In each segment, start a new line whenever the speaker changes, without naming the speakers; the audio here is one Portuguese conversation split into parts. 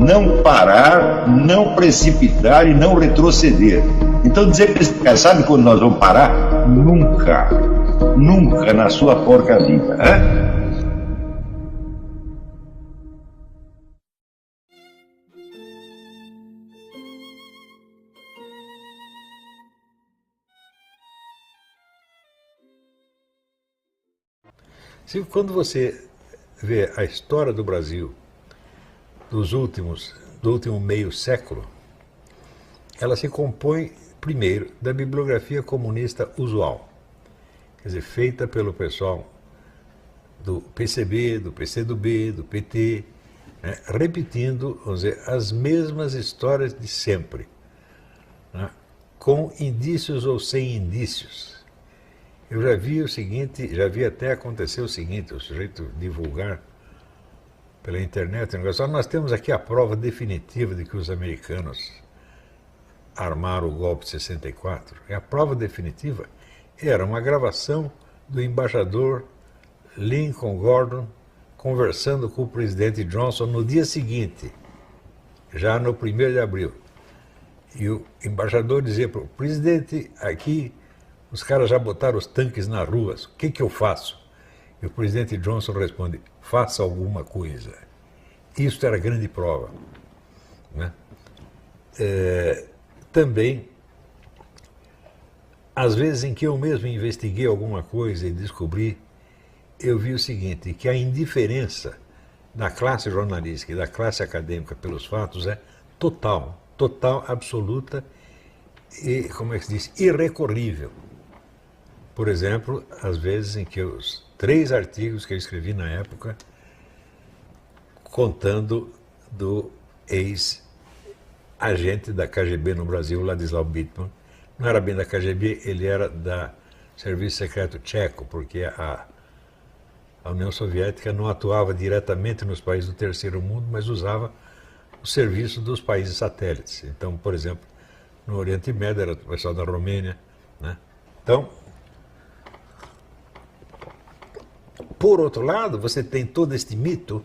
não parar, não precipitar e não retroceder. Então dizer para esse cara, sabe quando nós vamos parar? Nunca. Nunca na sua porca vida. Né?
Quando você vê a história do Brasil do último meio século, ela se compõe, primeiro, da bibliografia comunista usual, quer dizer, feita pelo pessoal do PCB, do PCdoB, do PT, né, repetindo, vamos dizer, as mesmas histórias de sempre, né, com indícios ou sem indícios. Eu já vi o seguinte, já vi até acontecer o seguinte, o sujeito divulgar pela internet, nós temos aqui a prova definitiva de que os americanos armaram o golpe de 64. E a prova definitiva era uma gravação do embaixador Lincoln Gordon conversando com o presidente Johnson no dia seguinte, já no 1º de abril. E o embaixador dizia para o presidente, aqui os caras já botaram os tanques nas ruas, o que eu faço? E o presidente Johnson responde, faça alguma coisa. Isso era a grande prova. Né? Também, às vezes em que eu mesmo investiguei alguma coisa e descobri, eu vi o seguinte, que a indiferença da classe jornalística e da classe acadêmica pelos fatos é total, absoluta e, como é que se diz, irrecorrível. Por exemplo, às vezes em que os 3 artigos que eu escrevi na época, contando do ex-agente da KGB no Brasil, Ladislau Bittman, não era bem da KGB, ele era da Serviço Secreto Tcheco, porque a União Soviética não atuava diretamente nos países do Terceiro Mundo, mas usava o serviço dos países satélites. Então, por exemplo, no Oriente Médio era o pessoal da Romênia, né? Então, por outro lado, você tem todo este mito,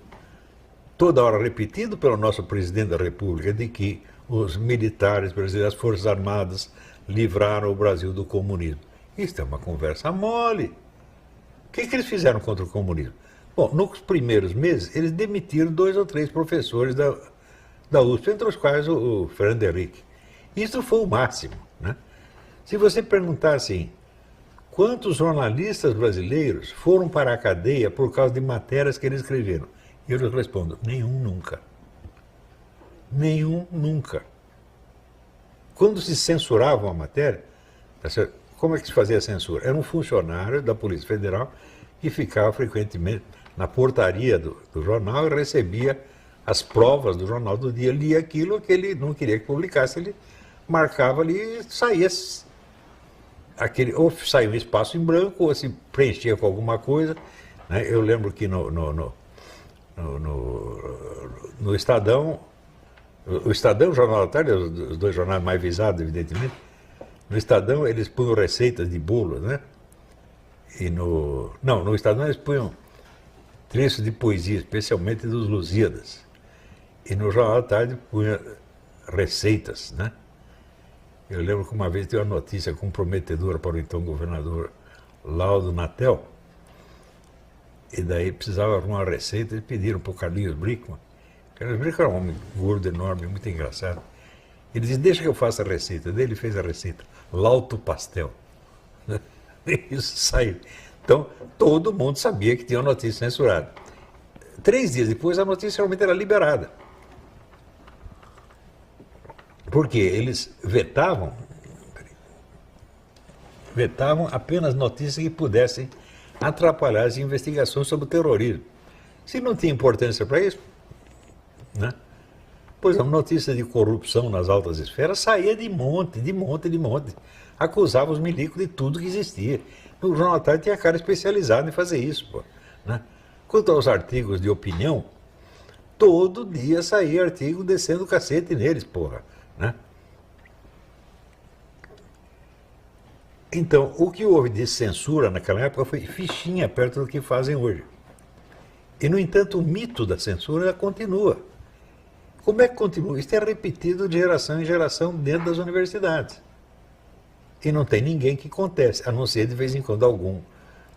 toda hora repetido pelo nosso presidente da República, de que os militares brasileiros, as Forças Armadas, livraram o Brasil do comunismo. Isso é uma conversa mole. O que eles fizeram contra o comunismo? Bom, nos primeiros meses, eles demitiram 2 ou 3 professores da USP, entre os quais o Fernando Henrique. Isso foi o máximo. Né? Se você perguntar assim, quantos jornalistas brasileiros foram para a cadeia por causa de matérias que eles escreveram? Eu lhes respondo, nenhum nunca. Nenhum nunca. Quando se censurava uma matéria, como é que se fazia a censura? Era um funcionário da Polícia Federal que ficava frequentemente na portaria do jornal e recebia as provas do jornal do dia, lia aquilo que ele não queria que publicasse, ele marcava ali e saía. Ou saía um espaço em branco, ou se preenchia com alguma coisa. Né? Eu lembro que no Estadão, o Estadão e o Jornal da Tarde, os 2 jornais mais visados, evidentemente, no Estadão eles punham receitas de bolo, né? E no Estadão eles punham trechos de poesia, especialmente dos Lusíadas. E no Jornal da Tarde punham receitas, né? Eu lembro que uma vez teve uma notícia comprometedora para o então governador Laudo Natel, e daí precisava arrumar uma receita, e pediram para o Carlinhos Brickman. Carlinhos Brickman era um homem gordo, enorme, muito engraçado. Ele disse, deixa que eu faça a receita. Daí ele fez a receita, Lauto Pastel. Isso saiu. Então, todo mundo sabia que tinha uma notícia censurada. 3 dias depois, a notícia realmente era liberada. Porque eles vetavam apenas notícias que pudessem atrapalhar as investigações sobre o terrorismo. Se não tinha importância para isso, né? Pois a notícia de corrupção nas altas esferas saía de monte. Acusava os milicos de tudo que existia. O Jornal da Tarde tinha cara especializado em fazer isso. Pô, né? Quanto aos artigos de opinião, todo dia saía artigo descendo o cacete neles, porra. Né? Então, o que houve de censura naquela época foi fichinha perto do que fazem hoje. E, no entanto, o mito da censura continua. Como é que continua? Isso é repetido de geração em geração dentro das universidades. E não tem ninguém que conteste, a não ser de vez em quando algum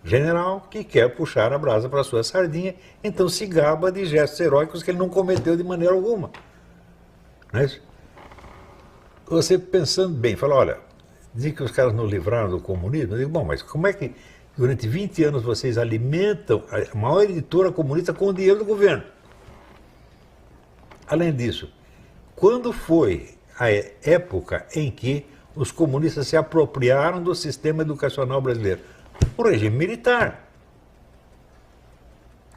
general que quer puxar a brasa para a sua sardinha, então se gaba de gestos heróicos que ele não cometeu de maneira alguma. Não é isso? Você pensando bem, fala, olha, diz que os caras não livraram do comunismo, eu digo, bom, mas como é que durante 20 anos vocês alimentam a maior editora comunista com o dinheiro do governo? Além disso, quando foi a época em que os comunistas se apropriaram do sistema educacional brasileiro? O regime militar.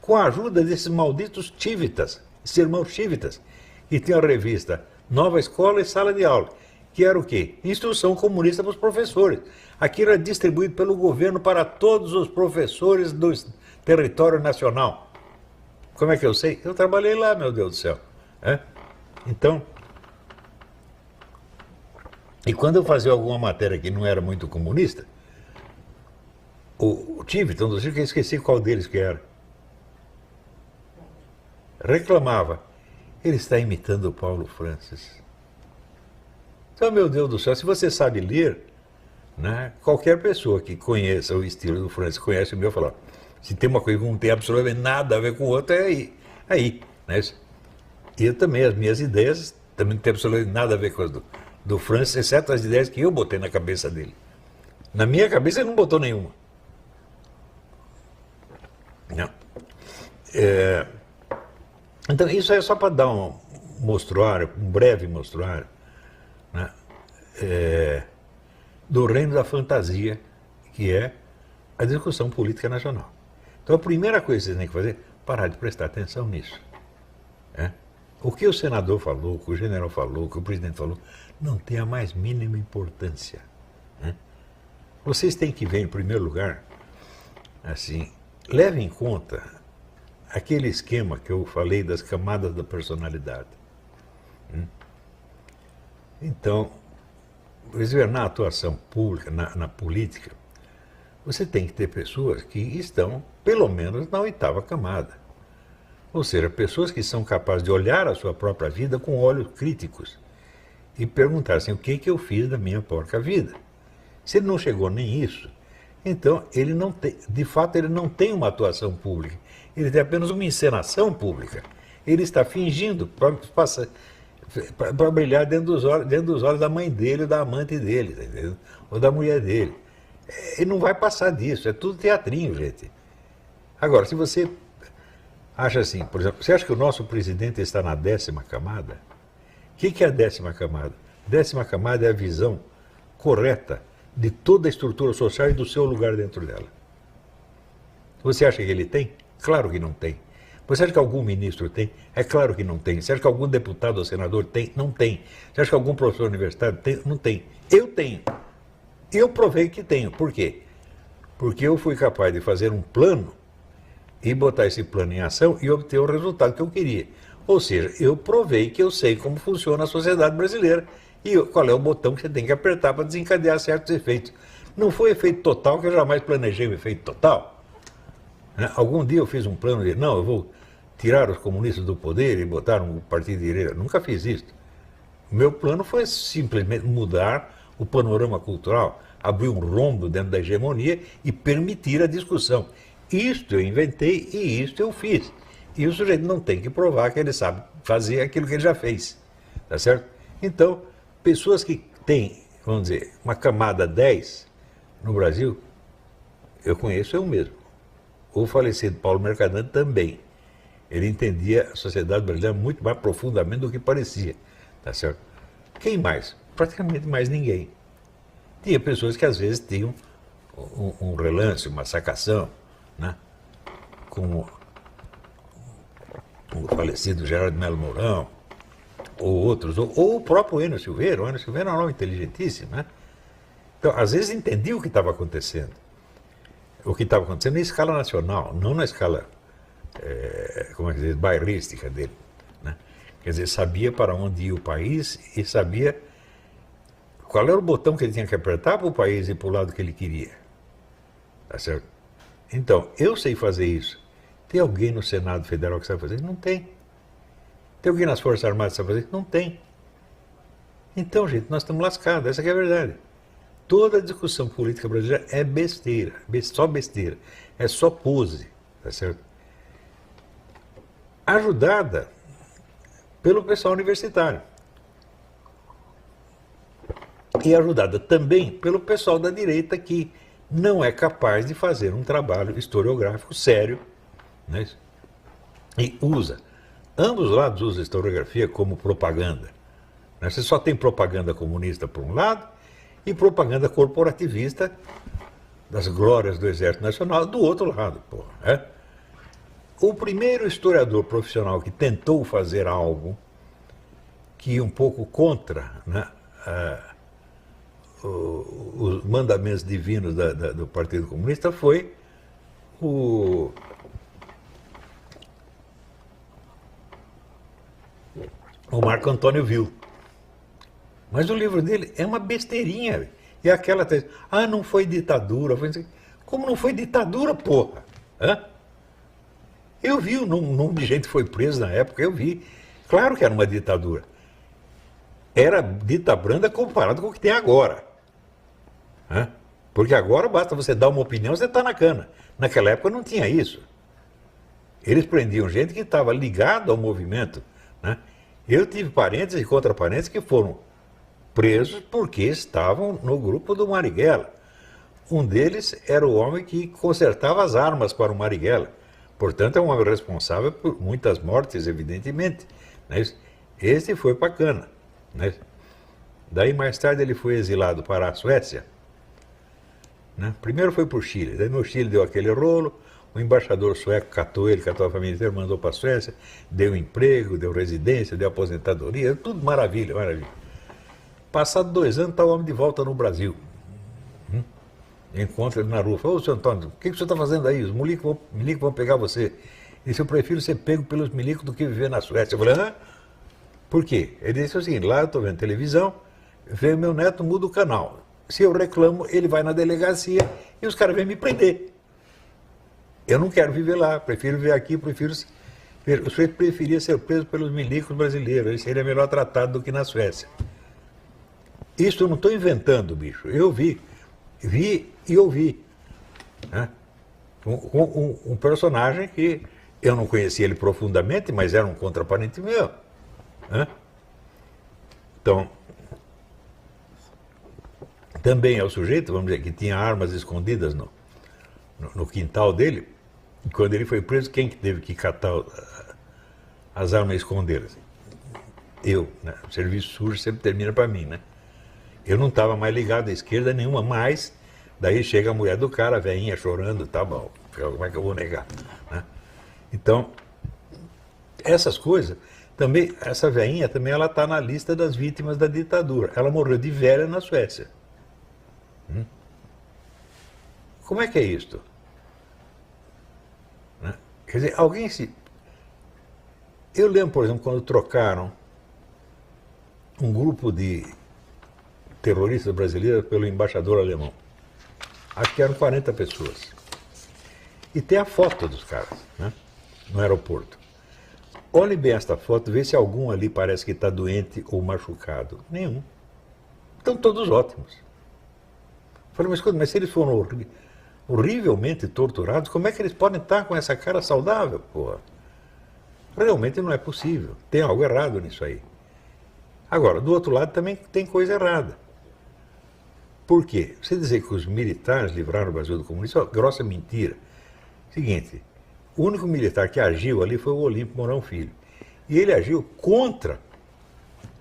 Com a ajuda desses malditos tívitas, esses irmãos tívitas, que tinham a revista Nova Escola e Sala de Aula, que era o quê? Instrução comunista para os professores. Aquilo era distribuído pelo governo para todos os professores do território nacional. Como é que eu sei? Eu trabalhei lá, meu Deus do céu. Então, e quando eu fazia alguma matéria que não era muito comunista, o Tiviton, eu esqueci qual deles que era, reclamava, ele está imitando o Paulo Francis. Então, meu Deus do céu, se você sabe ler, né, qualquer pessoa que conheça o estilo do Francis, conhece o meu, fala, se tem uma coisa que não tem absolutamente nada a ver com o outro, é aí, né? E eu também, as minhas ideias também não tem absolutamente nada a ver com as do Francis, exceto as ideias que eu botei na cabeça dele. Na minha cabeça ele não botou nenhuma. Não. Então isso é só para dar um mostruário, um breve mostruário, né, do reino da fantasia, que é a discussão política nacional. Então a primeira coisa que vocês têm que fazer é parar de prestar atenção nisso. O que o senador falou, o que o general falou, o que o presidente falou, não tem a mais mínima importância. Vocês têm que ver, em primeiro lugar, assim, levem em conta aquele esquema que eu falei das camadas da personalidade. Então, na atuação pública, na política, você tem que ter pessoas que estão, pelo menos, na 8ª camada. Ou seja, pessoas que são capazes de olhar a sua própria vida com olhos críticos e perguntar assim, o que eu fiz da minha porca vida? Se ele não chegou nem isso, então ele não tem, de fato ele não tem uma atuação pública, ele tem apenas uma encenação pública. Ele está fingindo para brilhar dentro dos olhos da mãe dele ou da amante dele, entendeu? Ou da mulher dele. Ele não vai passar disso, é tudo teatrinho, gente. Agora, se você acha assim, por exemplo, você acha que o nosso presidente está na 10ª camada? O que é a 10ª camada? A 10ª camada é a visão correta de toda a estrutura social e do seu lugar dentro dela. Você acha que ele tem? Claro que não tem. Você acha que algum ministro tem? É claro que não tem. Você acha que algum deputado ou senador tem? Não tem. Você acha que algum professor universitário tem? Não tem. Eu tenho. Eu provei que tenho. Por quê? Porque eu fui capaz de fazer um plano e botar esse plano em ação e obter o resultado que eu queria. Ou seja, eu provei que eu sei como funciona a sociedade brasileira e qual é o botão que você tem que apertar para desencadear certos efeitos. Não foi efeito total, que eu jamais planejei o efeito total. Algum dia eu fiz um plano de, não, eu vou tirar os comunistas do poder e botar um partido de direita. Nunca fiz isso. O meu plano foi simplesmente mudar o panorama cultural, abrir um rombo dentro da hegemonia e permitir a discussão. Isto eu inventei e isto eu fiz. E o sujeito não tem que provar que ele sabe fazer aquilo que ele já fez. Tá certo? Então, pessoas que têm, vamos dizer, uma camada 10 no Brasil, eu conheço eu mesmo. O falecido Paulo Mercadante também. Ele entendia a sociedade brasileira muito mais profundamente do que parecia. Tá certo? Quem mais? Praticamente mais ninguém. Tinha pessoas que às vezes tinham um relance, uma sacação, né? Como o falecido Gerardo Melo Mourão, ou outros, ou o próprio Enio Silveira. O Enio Silveira era um homem inteligentíssimo, né? Então, às vezes entendia o que estava acontecendo. O que estava acontecendo na escala nacional, não na escala, como é que diz, bairrística dele, né? Quer dizer, sabia para onde ia o país e sabia qual era o botão que ele tinha que apertar para o país ir para o lado que ele queria. Tá certo? Então, eu sei fazer isso. Tem alguém no Senado Federal que sabe fazer? Não tem. Tem alguém nas Forças Armadas que sabe fazer isso? Não tem. Então, gente, nós estamos lascados, essa que é a verdade. Toda a discussão política brasileira é besteira, só besteira, é só pose, tá certo? Ajudada pelo pessoal universitário. E ajudada também pelo pessoal da direita que não é capaz de fazer um trabalho historiográfico sério, né? E usa, ambos lados usam a historiografia como propaganda. Né? Você só tem propaganda comunista por um lado e propaganda corporativista das glórias do Exército Nacional do outro lado. Porra, né? O primeiro historiador profissional que tentou fazer algo que ia um pouco contra, né, os mandamentos divinos do Partido Comunista foi o Marco Antônio Vil. Mas o livro dele é uma besteirinha. E aquela tese, não foi ditadura. Como não foi ditadura, porra? Hã? Eu vi o número de gente que foi preso na época, eu vi. Claro que era uma ditadura. Era dita branda comparado com o que tem agora. Hã? Porque agora basta você dar uma opinião, você está na cana. Naquela época não tinha isso. Eles prendiam gente que estava ligada ao movimento. Né? Eu tive parentes e contraparentes que foram presos porque estavam no grupo do Marighella. Um deles era o homem que consertava as armas para o Marighella. Portanto, é um homem responsável por muitas mortes, evidentemente. Né? Esse foi para a cana. Né? Daí, mais tarde, ele foi exilado para a Suécia. Né? Primeiro foi para o Chile. Daí, no Chile, deu aquele rolo. O embaixador sueco catou ele, catou a família inteira, mandou para a Suécia. Deu emprego, deu residência, deu aposentadoria. Tudo maravilha, maravilha. Passado 2 anos, está o homem de volta no Brasil. Encontra ele na rua. Fala, ô, senhor Antônio, o que você está fazendo aí? Os milicos vão pegar você. Ele disse, eu prefiro ser pego pelos milicos do que viver na Suécia. Eu falei, por quê? Ele disse o seguinte, lá eu estou vendo televisão, vem meu neto, muda o canal. Se eu reclamo, ele vai na delegacia e os caras vêm me prender. Eu não quero viver lá, prefiro viver aqui, o sujeito preferia ser preso pelos milicos brasileiros, ele seria melhor tratado do que na Suécia. Isso eu não estou inventando, bicho. Eu vi e ouvi. Né? Um personagem que eu não conhecia ele profundamente, mas era um contraparente meu. Né? Então, também é o sujeito, vamos dizer, que tinha armas escondidas no quintal dele. E quando ele foi preso, quem que teve que catar as armas e escondê-las? Eu. Né? O serviço sujo sempre termina para mim, né? Eu não estava mais ligado à esquerda nenhuma, mas daí chega a mulher do cara, a velhinha chorando, tá bom, como é que eu vou negar? Né? Então, essas coisas, também, essa velhinha também ela está na lista das vítimas da ditadura. Ela morreu de velha na Suécia. Como é que é isto? Né? Quer dizer, alguém se... Eu lembro, por exemplo, quando trocaram um grupo de terroristas brasileiros pelo embaixador alemão. Acho que eram 40 pessoas. E tem a foto dos caras, né, no aeroporto. Olhe bem esta foto, vê se algum ali parece que está doente ou machucado. Nenhum. Estão todos ótimos. Falei, mas se eles foram horrivelmente torturados, como é que eles podem estar com essa cara saudável, porra? Realmente não é possível. Tem algo errado nisso aí. Agora, do outro lado também tem coisa errada. Por quê? Você dizer que os militares livraram o Brasil do comunismo é uma grossa mentira. Seguinte, o único militar que agiu ali foi o Olímpio Mourão Filho. E ele agiu contra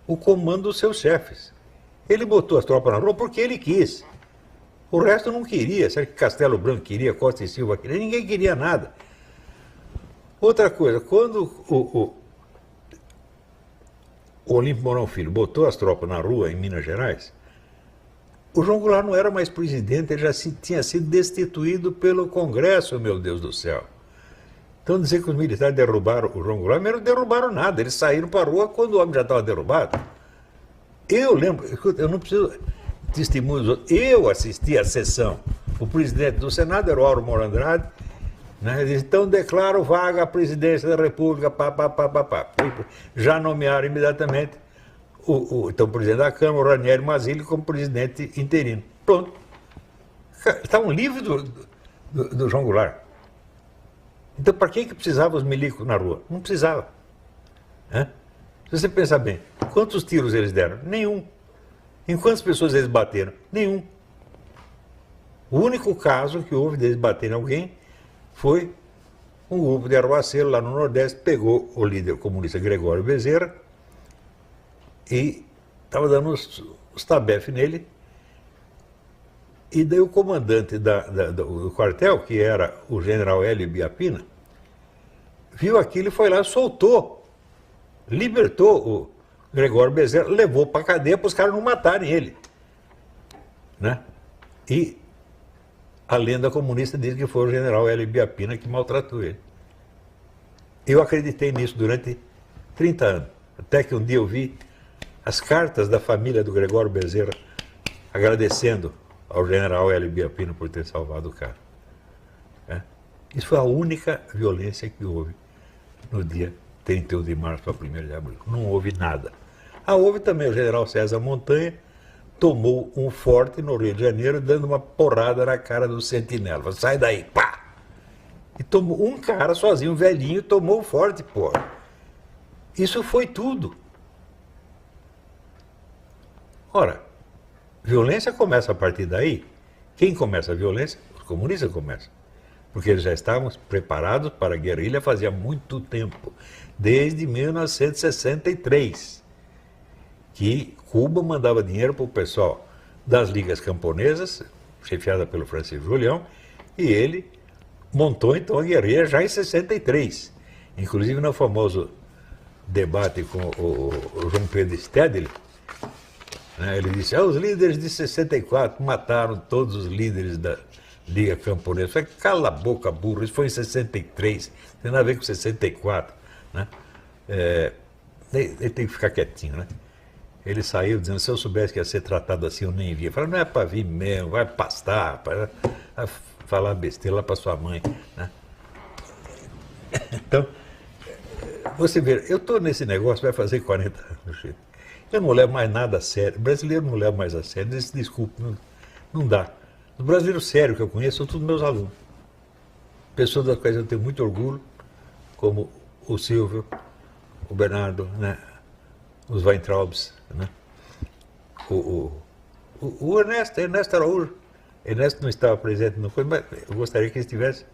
o comando dos seus chefes. Ele botou as tropas na rua porque ele quis. O resto não queria. Será que Castelo Branco queria, Costa e Silva queria? Ninguém queria nada. Outra coisa, quando o Olímpio Mourão Filho botou as tropas na rua em Minas Gerais, o João Goulart não era mais presidente, ele já tinha sido destituído pelo Congresso, meu Deus do céu. Então dizer que os militares derrubaram o João Goulart, mas não derrubaram nada, eles saíram para a rua quando o homem já estava derrubado. Eu lembro, eu não preciso de testemunhos, eu assisti à sessão, o presidente do Senado era o Auro Moro Andrade, Né? Ele disse, então declaro vaga a presidência da República, pá, pá, pá, pá, pá. Já nomearam imediatamente então, presidente da Câmara, o Ranieri Mazzilli, como presidente interino. Pronto. Está um livro do João Goulart. Então, para que precisava os milicos na rua? Não precisava. Hã? Se você pensar bem, quantos tiros eles deram? Nenhum. Em quantas pessoas eles bateram? Nenhum. O único caso que houve deles baterem alguém foi um grupo de arruaceiros lá no Nordeste, pegou o líder comunista Gregório Bezerra e estava dando os tabefes nele. E daí o comandante do quartel, que era o general Hélio Biapina, viu aquilo e foi lá, soltou, libertou o Gregório Bezerra, levou para a cadeia para os caras não matarem ele. Né? E a lenda comunista diz que foi o general Hélio Biapina que maltratou ele. Eu acreditei nisso durante 30 anos, até que um dia eu vi as cartas da família do Gregório Bezerra agradecendo ao general Hélio Biapina por ter salvado o cara. Isso foi a única violência que houve no dia 31 de março para 1º de abril. Não houve nada. Houve também o general César Montanha, tomou um forte no Rio de Janeiro, dando uma porrada na cara do sentinela. Falou, sai daí, pá! E tomou um cara sozinho, um velhinho, tomou o forte, pô. Isso foi tudo. Ora, violência começa a partir daí. Quem começa a violência? Os comunistas começam. Porque eles já estavam preparados para a guerrilha fazia muito tempo. Desde 1963. Que Cuba mandava dinheiro para o pessoal das ligas camponesas, chefiada pelo Francisco Julião, e ele montou então a guerrilha já em 63. Inclusive no famoso debate com o João Pedro Stedley, né, ele disse, os líderes de 64 mataram todos os líderes da Liga Camponesa. Eu falei, cala a boca, burro, isso foi em 63, não tem nada a ver com 64. Né? Ele tem que ficar quietinho, né? Ele saiu dizendo, se eu soubesse que ia ser tratado assim, eu nem via. Eu falei, não é para vir mesmo, vai pastar, vai falar besteira lá para sua mãe. Né? Então, você vê, eu estou nesse negócio, vai fazer 40 anos. Eu não levo mais nada a sério. O brasileiro não leva mais a sério. Desculpe, não dá. Os brasileiros sérios que eu conheço são todos meus alunos. Pessoas das quais eu tenho muito orgulho, como o Silvio, o Bernardo, né? Os Weintraubs, né? O Ernesto Araújo. Ernesto não estava presente, não foi, mas eu gostaria que ele estivesse.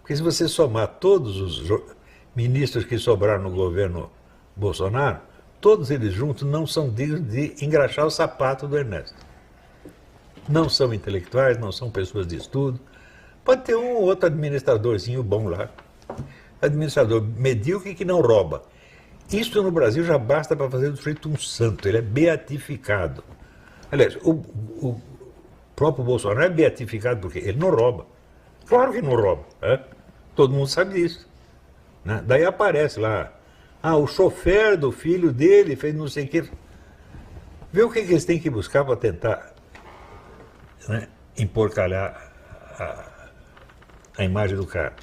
Porque se você somar todos os ministros que sobraram no governo Bolsonaro, todos eles juntos não são dignos de engraxar o sapato do Ernesto. Não são intelectuais, não são pessoas de estudo. Pode ter um ou outro administradorzinho bom lá. Administrador medíocre que não rouba. Isso no Brasil já basta para fazer do sujeito um santo. Ele é beatificado. Aliás, o próprio Bolsonaro é beatificado porque ele não rouba. Claro que não rouba. Todo mundo sabe disso. Né? Daí aparece lá, o chofer do filho dele fez não sei o quê. Vê o que eles têm que buscar para tentar, né, emporcalhar a imagem do cara.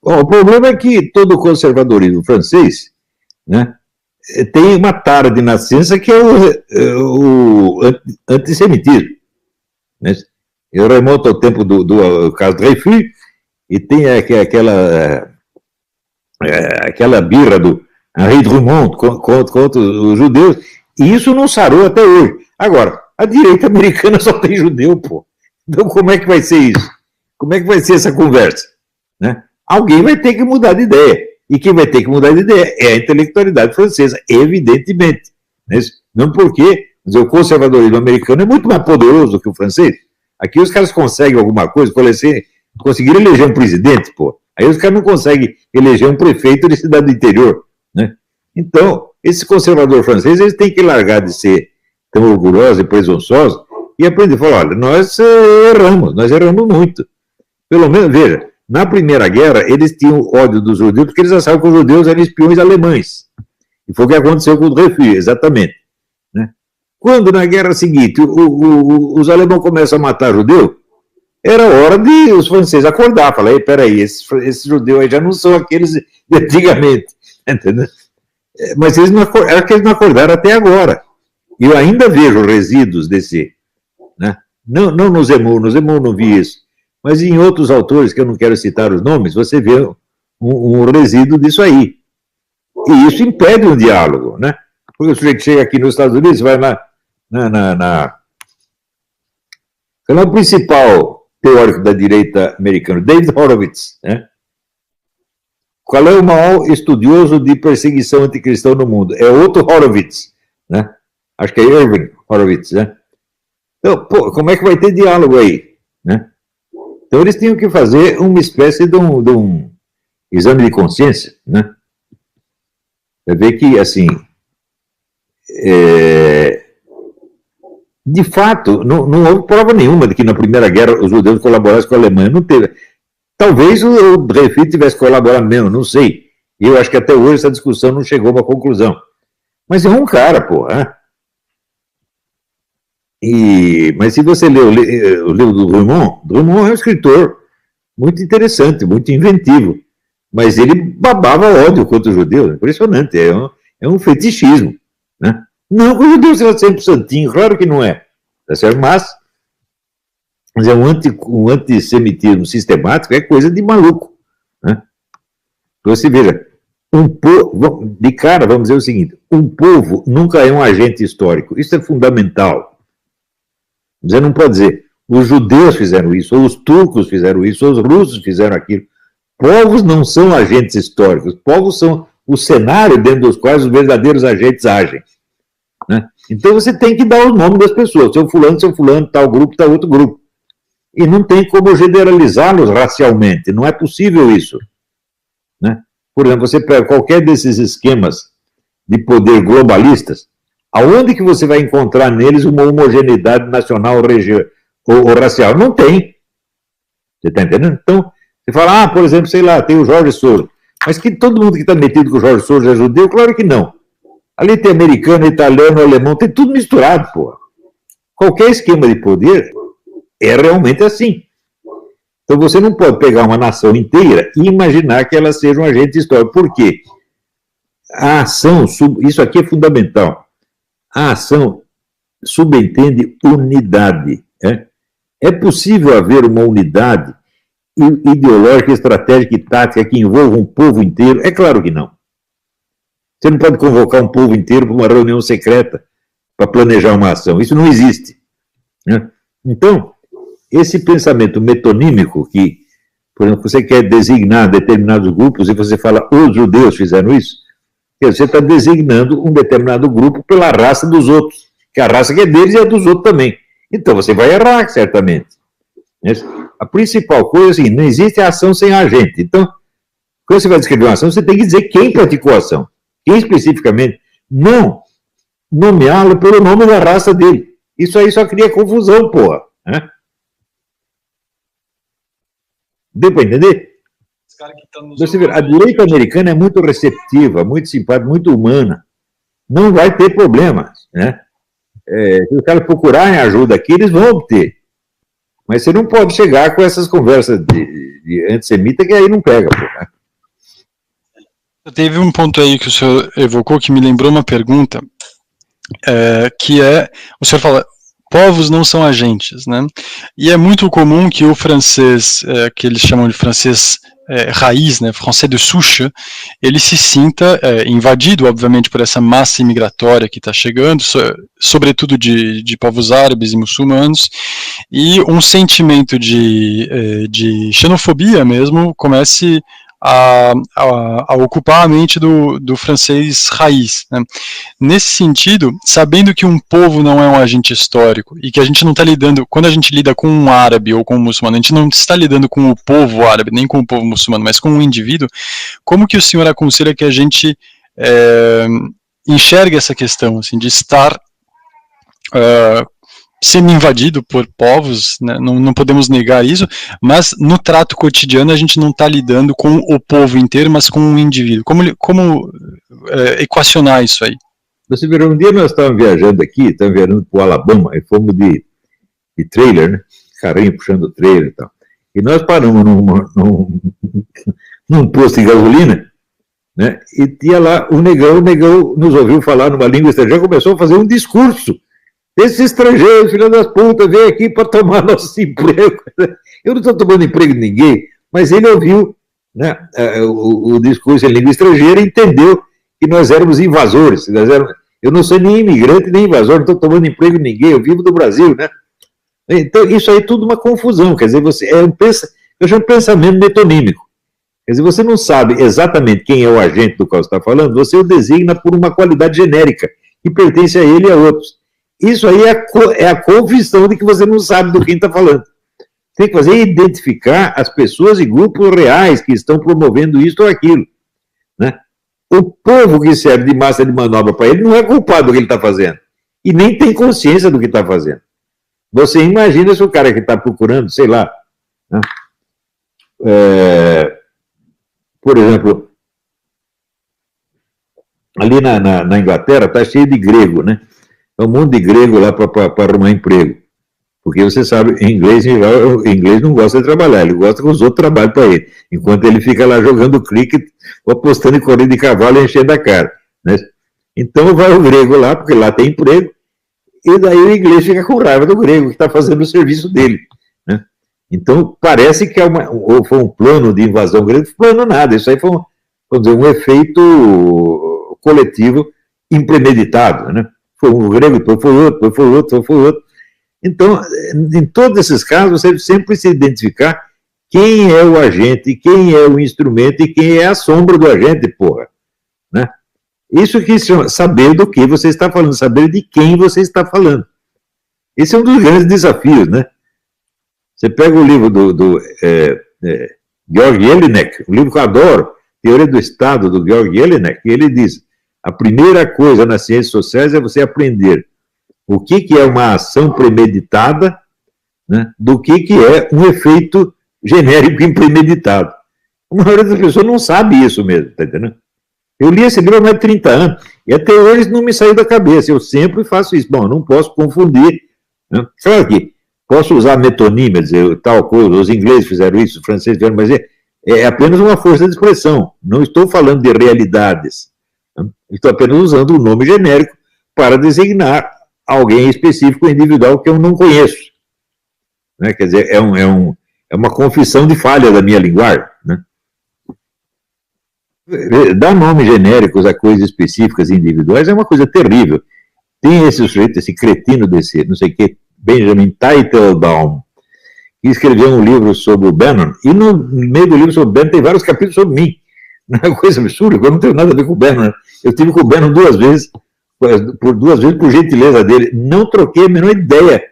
Bom, o problema é que todo o conservadorismo francês, né, tem uma tara de nascença que é o antissemitismo. Né? Eu remonto ao tempo do caso Dreyfus e tem aquela birra do Henri Drummond contra os judeus, e isso não sarou até hoje. Agora, a direita americana só tem judeu, pô. Então como é que vai ser isso? Como é que vai ser essa conversa? Né? Alguém vai ter que mudar de ideia. E quem vai ter que mudar de ideia é a intelectualidade francesa, evidentemente. Né? Não porque o conservadorismo americano é muito mais poderoso do que o francês. Aqui os caras conseguem alguma coisa, conseguiram eleger um presidente, pô. Aí os caras não conseguem eleger um prefeito de cidade do interior. Né? Então, esse conservador francês, eles têm que largar de ser tão orgulhosos e presunçosos e aprender a falar, olha, nós erramos muito. Pelo menos, veja, na Primeira Guerra, eles tinham ódio dos judeus porque eles achavam que os judeus eram espiões alemães. E foi o que aconteceu com o Dreyfus, exatamente. Né? Quando, na guerra seguinte, os alemães começam a matar judeu, era hora de os franceses acordar, falar, peraí, esses judeus aí já não são aqueles de antigamente, entendeu? Mas eles não acordaram até agora. E eu ainda vejo resíduos desse, né? Não no Zemmour não vi isso, mas em outros autores, que eu não quero citar os nomes, você vê um resíduo disso aí. E isso impede um diálogo, né? Porque o sujeito chega aqui nos Estados Unidos, vai lá qual é o principal teórico da direita americana? David Horowitz, né? Qual é o maior estudioso de perseguição anticristã no mundo? É outro Horowitz, né? Acho que é Irving Horowitz, né? Então, pô, como é que vai ter diálogo aí, né? Então eles tinham que fazer uma espécie de um exame de consciência, né? Para ver que, assim, de fato, não houve prova nenhuma de que na Primeira Guerra os judeus colaborassem com a Alemanha. Não teve. Talvez o Dreyfus tivesse colaborado mesmo, não sei. Eu acho que até hoje essa discussão não chegou a uma conclusão. Mas é um cara, pô. Mas se você lê o livro do Drummond é um escritor muito interessante, muito inventivo. Mas ele babava ódio contra os judeus. Impressionante. É um fetichismo, né? Não que o judeu seja sempre santinho, claro que não é. Mas é um antissemitismo sistemático, é coisa de maluco, né? Então, você veja, de cara, vamos dizer o seguinte, um povo nunca é um agente histórico. Isso é fundamental. Você não pode dizer, os judeus fizeram isso, ou os turcos fizeram isso, ou os russos fizeram aquilo. Povos não são agentes históricos. Povos são o cenário dentro dos quais os verdadeiros agentes agem, né? Então você tem que dar os nomes das pessoas. Seu fulano, tal grupo, tal outro grupo. E não tem como generalizá-los racialmente. Não é possível isso, né? Por exemplo, você pega qualquer desses esquemas de poder globalistas, aonde que você vai encontrar neles uma homogeneidade nacional ou racial? Não tem. Você está entendendo? Então, você fala, por exemplo, sei lá, tem o Jorge Soros. Mas que todo mundo que está metido com o Jorge Soros é judeu? Claro que não. Ali tem americano, italiano, alemão, tem tudo misturado, pô. Qualquer esquema de poder é realmente assim. Então você não pode pegar uma nação inteira e imaginar que ela seja um agente histórico. Por quê? A ação, isso aqui é fundamental, a ação subentende unidade. É possível haver uma unidade ideológica, estratégica e tática que envolva um povo inteiro? É claro que não. Você não pode convocar um povo inteiro para uma reunião secreta para planejar uma ação. Isso não existe, né? Então, esse pensamento metonímico que, por exemplo, você quer designar determinados grupos e você fala, os judeus fizeram isso, você está designando um determinado grupo pela raça dos outros, que a raça que é deles e a dos outros também. Então você vai errar, certamente. A principal coisa é assim, não existe ação sem agente. Então, quando você vai descrever uma ação, você tem que dizer quem praticou a ação. Quem especificamente, não nomeá-lo pelo nome da raça dele. Isso aí só cria confusão, porra, né? Deu para entender? Você vê, a direita americana é muito receptiva, muito simpática, muito humana. Não vai ter problemas, né? Se os caras procurarem ajuda aqui, eles vão obter. Mas você não pode chegar com essas conversas de antissemita que aí não pega, porra.
Teve um ponto aí que o senhor evocou que me lembrou uma pergunta, que o senhor fala, povos não são agentes, né? E é muito comum que o francês, que eles chamam de francês raiz, né, français de souche, ele se sinta invadido, obviamente, por essa massa imigratória que está chegando, sobretudo de povos árabes e muçulmanos, e um sentimento de xenofobia mesmo comece a ocupar a mente do francês raiz, né? Nesse sentido, sabendo que um povo não é um agente histórico e que a gente não está lidando, quando a gente lida com um árabe ou com um muçulmano, a gente não está lidando com o povo árabe, nem com o povo muçulmano, mas com um indivíduo, como que o senhor aconselha que a gente enxergue essa questão, assim, de estar sendo invadido por povos, né? Não podemos negar isso, mas no trato cotidiano a gente não está lidando com o povo inteiro, mas com um indivíduo. Como equacionar isso aí?
Você viu, um dia nós estávamos viajando aqui, estávamos viajando para o Alabama, e fomos de trailer, né? carrinhos puxando o trailer e tal. E nós paramos num posto de gasolina, né? E tinha lá o negão nos ouviu falar numa língua estrangeira, começou a fazer um discurso. Esse estrangeiro, filho das putas, veio aqui para tomar nosso emprego. Eu não estou tomando emprego de ninguém, mas ele ouviu, né, o discurso em língua estrangeira e entendeu que nós éramos invasores. Eu não sou nem imigrante nem invasor, não estou tomando emprego de ninguém, eu vivo do Brasil, né? Então, isso aí é tudo uma confusão, quer dizer, eu chamo de pensamento metonímico. Quer dizer, você não sabe exatamente quem é o agente do qual você está falando, você o designa por uma qualidade genérica, que pertence a ele e a outros. Isso aí é a confissão de que você não sabe do quem está falando. Tem que fazer é identificar as pessoas e grupos reais que estão promovendo isso ou aquilo, né? O povo que serve de massa de manobra para ele não é culpado do que ele está fazendo. E nem tem consciência do que está fazendo. Você imagina se o cara que está procurando, sei lá, né, por exemplo, ali na Inglaterra está cheio de grego, né? É um monte de grego lá para arrumar emprego. Porque você sabe, em inglês não gosta de trabalhar, ele gosta que os outros trabalhem para ele. Enquanto ele fica lá jogando cricket, ou apostando em corrida de cavalo e enchendo a cara, né? Então vai o grego lá, porque lá tem emprego, e daí o inglês fica com raiva do grego, que está fazendo o serviço dele, né? Então parece que ou foi um plano de invasão grego, plano nada, isso aí foi um efeito coletivo impremeditado, né? Foi um grego, depois foi outro. Então, em todos esses casos, você sempre se identificar quem é o agente, quem é o instrumento e quem é a sombra do agente, porra, né? Isso que chama saber do que você está falando, saber de quem você está falando. Esse é um dos grandes desafios, né? Você pega o livro do Georg Jelinek, um livro que eu adoro, Teoria do Estado, do Georg Jelinek, e ele diz, a primeira coisa nas ciências sociais é você aprender o que é uma ação premeditada, né, do que é um efeito genérico impremeditado. A maioria das pessoas não sabe isso mesmo, tá entendendo? Eu li esse livro há mais de 30 anos, e até hoje não me saiu da cabeça, eu sempre faço isso. Bom, não posso confundir, né? Claro que posso usar metonímia, dizer tal coisa, os ingleses fizeram isso, os franceses fizeram, mas é apenas uma força de expressão, não estou falando de realidades, né? Estou apenas usando um nome genérico para designar alguém específico, individual, que eu não conheço, né? Quer dizer, é uma confissão de falha da minha linguagem, né? Dar nomes genéricos a coisas específicas e individuais é uma coisa terrível. Tem esse sujeito, esse cretino desse, não sei o que, Benjamin Teitelbaum, que escreveu um livro sobre o Bannon, e no meio do livro sobre o Bannon tem vários capítulos sobre mim. Não é uma coisa absurda, eu não tenho nada a ver com o Bannon. Eu tive com o Bannon duas vezes, por gentileza dele, não troquei a menor ideia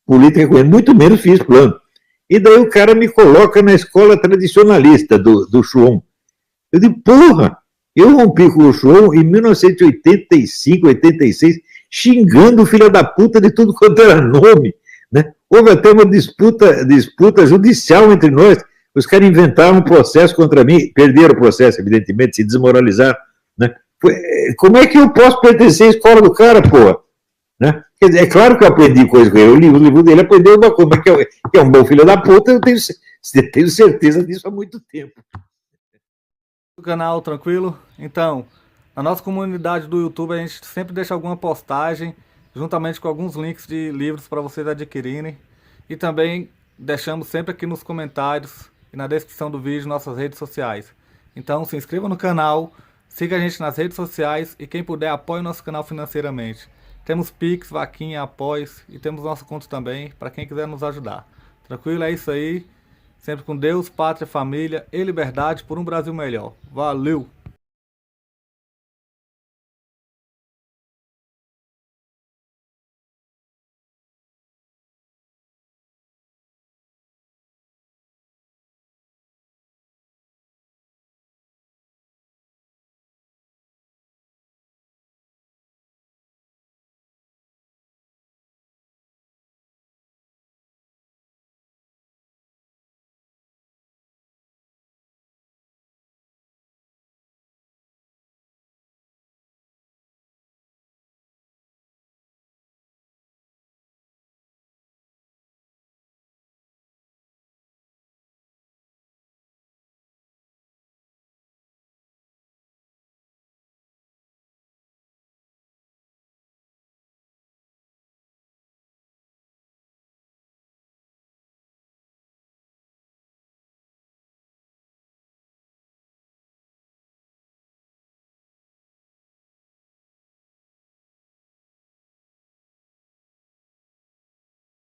política com ele, muito menos fiz plano. E daí o cara me coloca na escola tradicionalista do Schwon. Eu digo, porra, eu rompi com o Schwon em 1985, 86, xingando o filho da puta de tudo quanto era nome, né? Houve até uma disputa judicial entre nós, os caras inventaram um processo contra mim, perderam o processo, evidentemente, se desmoralizaram, né? Como é que eu posso pertencer à escola do cara, porra? Né? Quer dizer, é claro que eu aprendi coisa com ele, o livro dele aprendeu uma coisa, que é um bom filho da puta, eu tenho certeza disso há muito tempo.
O canal, tranquilo? Então, na nossa comunidade do YouTube a gente sempre deixa alguma postagem, juntamente com alguns links de livros para vocês adquirirem. E também deixamos sempre aqui nos comentários e na descrição do vídeo nossas redes sociais. Então se inscreva no canal, siga a gente nas redes sociais e quem puder apoie o nosso canal financeiramente. Temos Pix, Vaquinha, Apoies e temos nosso conto também para quem quiser nos ajudar. Tranquilo? É isso aí. Sempre com Deus, pátria, família e liberdade por um Brasil melhor. Valeu!